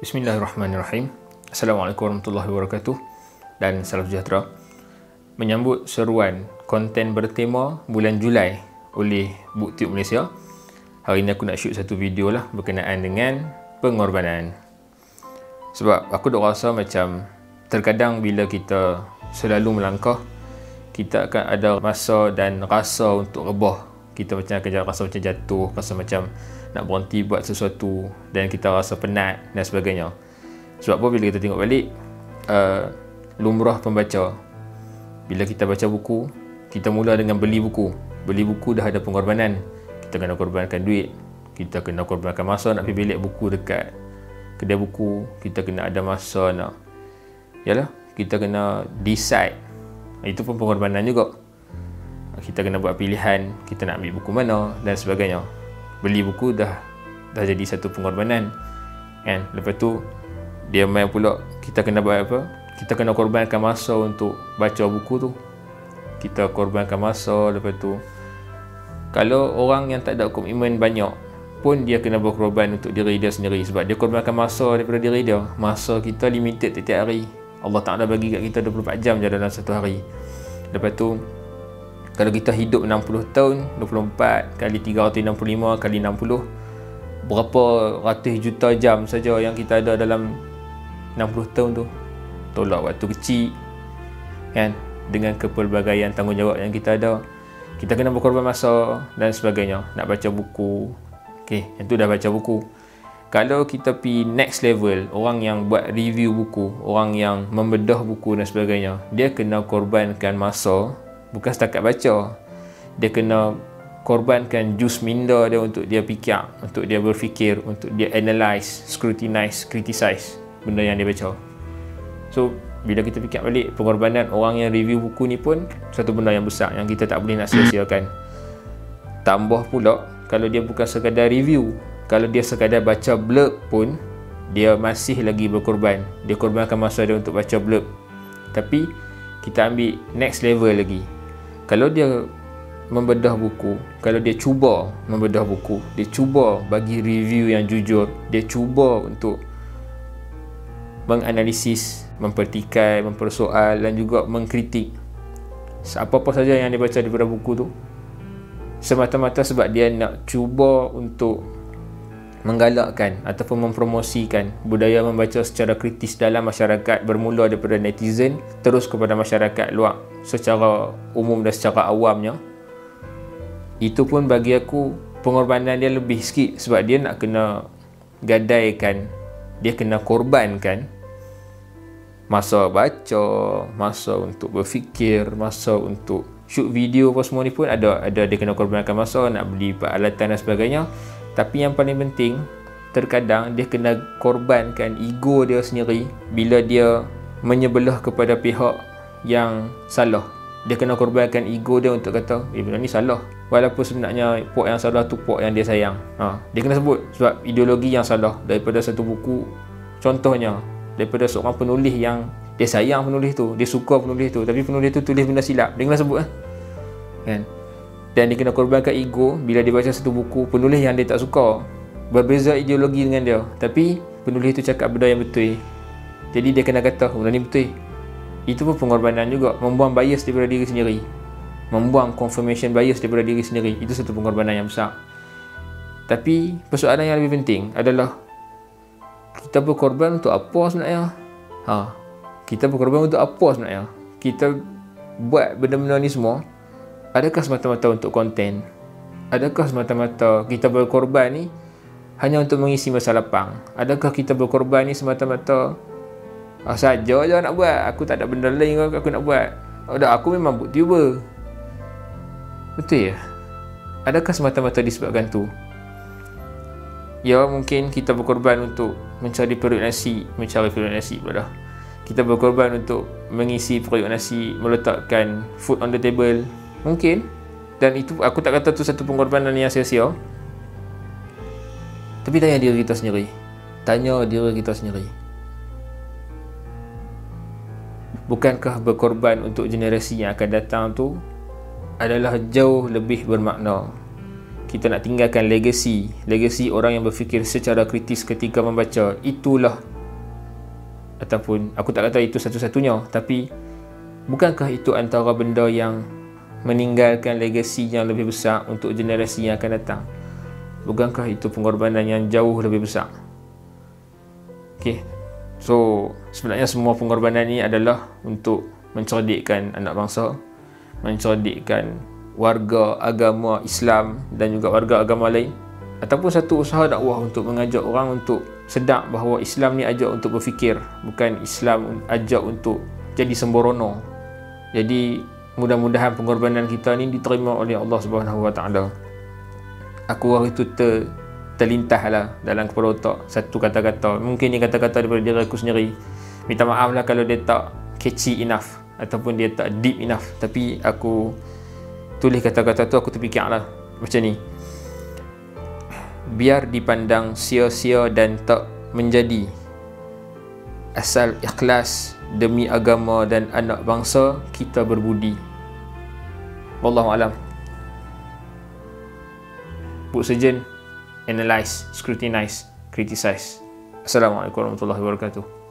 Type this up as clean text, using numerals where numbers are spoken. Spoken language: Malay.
Bismillahirrahmanirrahim. Assalamualaikum warahmatullahi wabarakatuh dan salam sejahtera. Menyambut seruan konten bertema bulan Julai oleh BookTube Malaysia, hari ini aku nak shoot satu video lah berkenaan dengan pengorbanan. Sebab aku dah rasa macam terkadang bila kita selalu melangkah, kita akan ada masa dan rasa untuk rebah. Kita macam akan rasa macam jatuh, rasa macam nak berhenti buat sesuatu dan kita rasa penat dan sebagainya. Sebab apa, bila kita tengok balik lumrah pembaca, bila kita baca buku, kita mula dengan beli buku. Beli buku dah ada pengorbanan. Kita kena korbankan duit, kita kena korbankan masa nak pergi bilik buku dekat kedai buku, kita kena ada masa nak, yalah, kita kena decide. Itu pun pengorbanan juga. Kita kena buat pilihan, kita nak ambil buku mana dan sebagainya. Beli buku dah jadi satu pengorbanan, kan? Lepas tu dia main pula, kita kena buat apa? Kita kena korbankan masa untuk baca buku tu. Kita korbankan masa. Lepas tu kalau orang yang tak ada komitmen banyak pun dia kena berkorban untuk diri dia sendiri, sebab dia korbankan masa daripada diri dia. Masa kita limited tiap hari. Allah Ta'ala bagi kat kita 24 jam je dalam satu hari. Lepas tu kalau kita hidup 60 tahun, 24 kali 365 kali 60, berapa ratus juta jam saja yang kita ada dalam 60 tahun tu. Tolak waktu kecil, kan? Dengan kepelbagaian tanggungjawab yang kita ada, kita kena berkorban masa dan sebagainya. Nak baca buku, okey, yang tu dah baca buku. Kalau kita pergi next level, orang yang buat review buku, orang yang membedah buku dan sebagainya, dia kena korbankan masa. Bukan setakat baca, dia kena korbankan jus minda dia untuk dia fikir, untuk dia berfikir, untuk dia analyse, scrutinize, criticize benda yang dia baca. So bila kita fikir balik, pengorbanan orang yang review buku ni pun satu benda yang besar yang kita tak boleh nak sia-siakan. Tambah pula, kalau dia bukan sekadar review, kalau dia sekadar baca blurb pun, dia masih lagi berkorban. Dia korbankan masa dia untuk baca blurb. Tapi kita ambil next level lagi. Kalau dia membedah buku, kalau dia cuba membedah buku, dia cuba bagi review yang jujur, dia cuba untuk menganalisis, mempertikai, mempersoal dan juga mengkritik apa-apa saja yang dia baca daripada buku tu, semata-mata sebab dia nak cuba untuk menggalakkan ataupun mempromosikan budaya membaca secara kritis dalam masyarakat, bermula daripada netizen terus kepada masyarakat luar secara umum dan secara awamnya. Itu pun bagi aku pengorbanan dia lebih sikit, sebab dia nak kena gadaikan, dia kena korbankan masa baca, masa untuk berfikir, masa untuk shoot video apa semua ni pun ada dia kena korbankan masa, nak beli peralatan dan sebagainya. Tapi yang paling penting, terkadang dia kena korbankan ego dia sendiri bila dia menyebelah kepada pihak yang salah. Dia kena korbankan ego dia untuk kata, benda ni salah, walaupun sebenarnya pok yang salah tu pok yang dia sayang. Dia kena sebut, sebab ideologi yang salah daripada satu buku, contohnya daripada seorang penulis yang dia sayang penulis tu, dia suka penulis tu, tapi penulis tu tulis benda silap, dia kena sebut, kan? Dan dia kena korbankan ego bila dia baca satu buku penulis yang dia tak suka, berbeza ideologi dengan dia, tapi penulis tu cakap benda yang betul, jadi dia kena kata benda ni betul. Itu pun pengorbanan juga, membuang bias daripada diri sendiri, membuang confirmation bias daripada diri sendiri. Itu satu pengorbanan yang besar. Tapi persoalan yang lebih penting adalah kita berkorban untuk apa sebenarnya? Kita berkorban untuk apa sebenarnya? Kita buat benda-benda ni semua, adakah semata-mata untuk konten? Adakah semata-mata kita berkorban ni hanya untuk mengisi masa lapang? Adakah kita berkorban ni semata-mata saja je nak buat, aku tak ada benda lain aku nak buat, aku memang booktuber? Betul ya? Adakah semata-mata disebabkan tu? Ya, mungkin kita berkorban untuk mencari perut nasi, pula. Kita berkorban untuk mengisi perut nasi, meletakkan food on the table, mungkin. Dan itu aku tak kata tu satu pengorbanan yang sia-sia. Tapi tanya diri kita sendiri. Bukankah berkorban untuk generasi yang akan datang tu adalah jauh lebih bermakna? Kita nak tinggalkan legacy orang yang berfikir secara kritis ketika membaca. Itulah ataupun aku tak kata itu satu-satunya, tapi bukankah itu antara benda yang meninggalkan legasi yang lebih besar untuk generasi yang akan datang? Bukankah itu pengorbanan yang jauh lebih besar? Okay. So sebenarnya semua pengorbanan ini adalah untuk mencerdikkan anak bangsa, mencerdikkan warga agama Islam dan juga warga agama lain, ataupun satu usaha dakwah untuk mengajak orang untuk sedar bahawa Islam ni ajak untuk berfikir, bukan Islam ajak untuk jadi sembrono. Jadi mudah-mudahan pengorbanan kita ni diterima oleh Allah Subhanahu Wa Taala. Aku waktu itu terlintahlah dalam kepala otak satu kata-kata. Mungkin ni kata-kata daripada diri aku sendiri. Minta maaf lah kalau dia tak catchy enough ataupun dia tak deep enough. Tapi aku tulis kata-kata tu, aku terfikirlah macam ni. Biar dipandang sia-sia dan tak menjadi, asal ikhlas demi agama dan anak bangsa kita berbudi. Wallahu alam. Book Surgeon, analyze, scrutinize, criticize. Assalamualaikum warahmatullahi wabarakatuh.